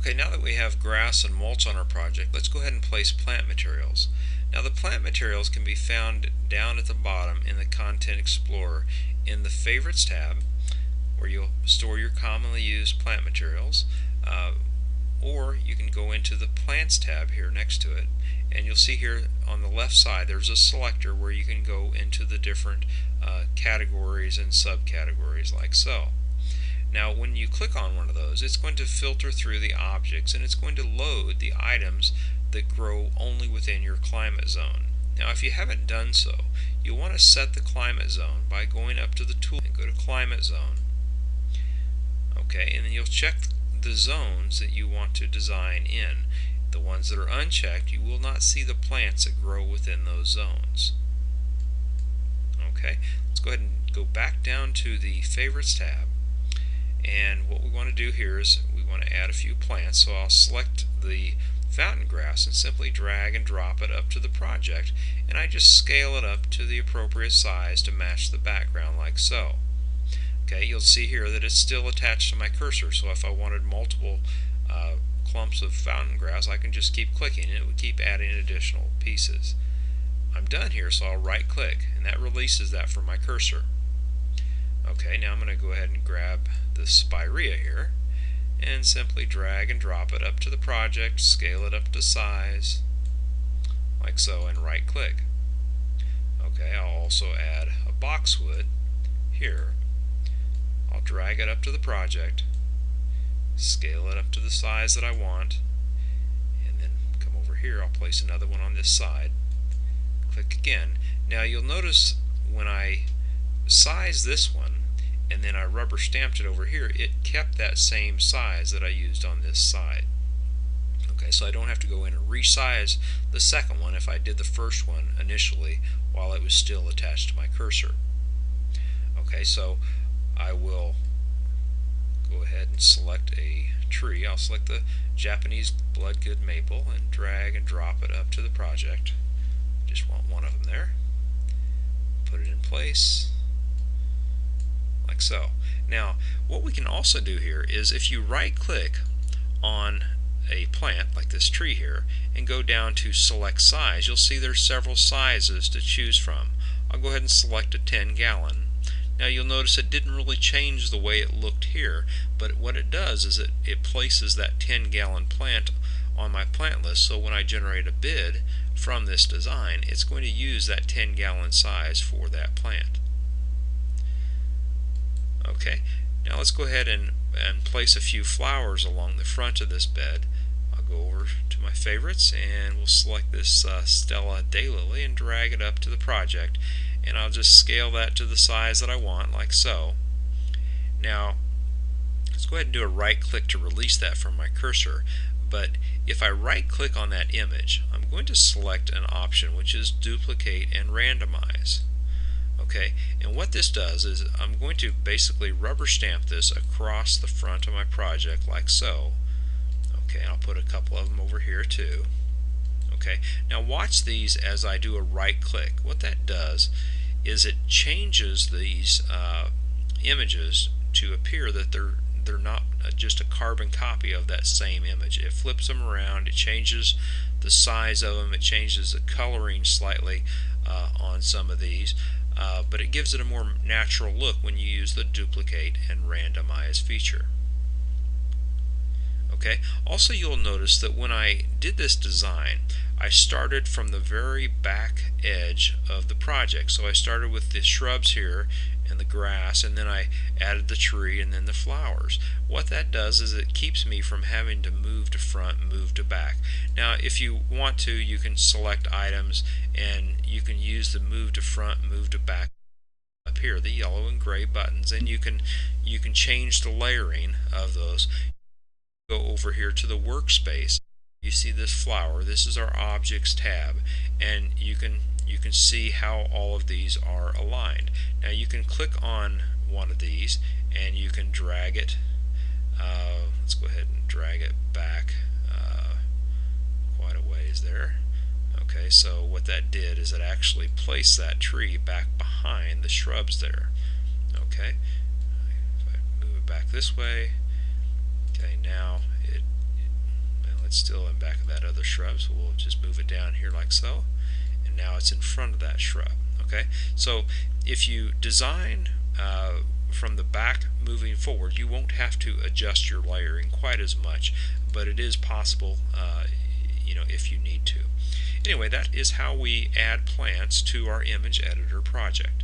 Okay, now that we have grass and mulch on our project, let's go ahead and place plant materials. Now the plant materials can be found down at the bottom in the Content Explorer in the Favorites tab, where you'll store your commonly used plant materials, or you can go into the Plants tab here next to it, and you'll see here on the left side there's a selector where you can go into the different categories and subcategories like so. Now when you click on one of those, it's going to filter through the objects and it's going to load the items that grow only within your climate zone. Now if you haven't done so, you'll want to set the climate zone by going up to the tool and go to Climate Zone. Okay, and then you'll check the zones that you want to design in. The ones that are unchecked, you will not see the plants that grow within those zones. Okay, let's go ahead and go back down to the Favorites tab. And what we want to do here is we want to add a few plants, so I'll select the fountain grass and simply drag and drop it up to the project, and I just scale it up to the appropriate size to match the background like so. Okay, you'll see here that it's still attached to my cursor, so if I wanted multiple clumps of fountain grass, I can just keep clicking and it would keep adding additional pieces. I'm done here, so I'll right click and that releases that from my cursor. Okay, now I'm going to go ahead and grab the Spirea here and simply drag and drop it up to the project, scale it up to size like so, and right click. Okay, I'll also add a boxwood here. I'll drag it up to the project, scale it up to the size that I want, and then come over here, I'll place another one on this side, click again. Now you'll notice when I size this one and then I rubber stamped it over here, it kept that same size that I used on this side. Okay, so I don't have to go in and resize the second one if I did the first one initially while it was still attached to my cursor. Okay, so I will go ahead and select a tree. I'll select the Japanese bloodgood maple and drag and drop it up to the project. Just want one of them there. Put it in place like so. Now what we can also do here is if you right click on a plant like this tree here and go down to select size, you'll see there's several sizes to choose from. I'll go ahead and select a 10-gallon. Now you'll notice it didn't really change the way it looked here, but what it does is it places that 10-gallon plant on my plant list, so when I generate a bid from this design, it's going to use that 10-gallon size for that plant. Okay, now let's go ahead and place a few flowers along the front of this bed. I'll go over to my favorites and we'll select this Stella Daylily and drag it up to the project, and I'll just scale that to the size that I want like so. Now let's go ahead and do a right click to release that from my cursor, but if I right click on that image, I'm going to select an option which is duplicate and randomize. Okay, and what this does is I'm going to basically rubber stamp this across the front of my project like so. Okay, I'll put a couple of them over here too. Okay, now watch these as I do a right click. What that does is it changes these images to appear that they're not just a carbon copy of that same image. It flips them around, it changes the size of them, it changes the coloring slightly on some of these, but it gives it a more natural look when you use the duplicate and randomize feature. Okay, also you'll notice that when I did this design, I started from the very back edge of the project. So I started with the shrubs here and the grass, and then I added the tree and then the flowers. What that does is it keeps me from having to move to front, move to back. Now if you want to, you can select items and you can use the move to front, move to back up here, the yellow and gray buttons, and you can change the layering of those. Go over here to the workspace. You see this flower. This is our objects tab, and you can see how all of these are aligned. Now you can click on one of these and you can drag it. Let's go ahead and drag it back quite a ways there. Okay, so what that did is it actually placed that tree back behind the shrubs there. Okay, if I move it back this way, okay, now it's still in back of that other shrub, so we'll just move it down here like so, and now it's in front of that shrub. Okay, so if you design from the back moving forward, you won't have to adjust your layering quite as much, but it is possible, if you need to. Anyway, that is how we add plants to our image editor project.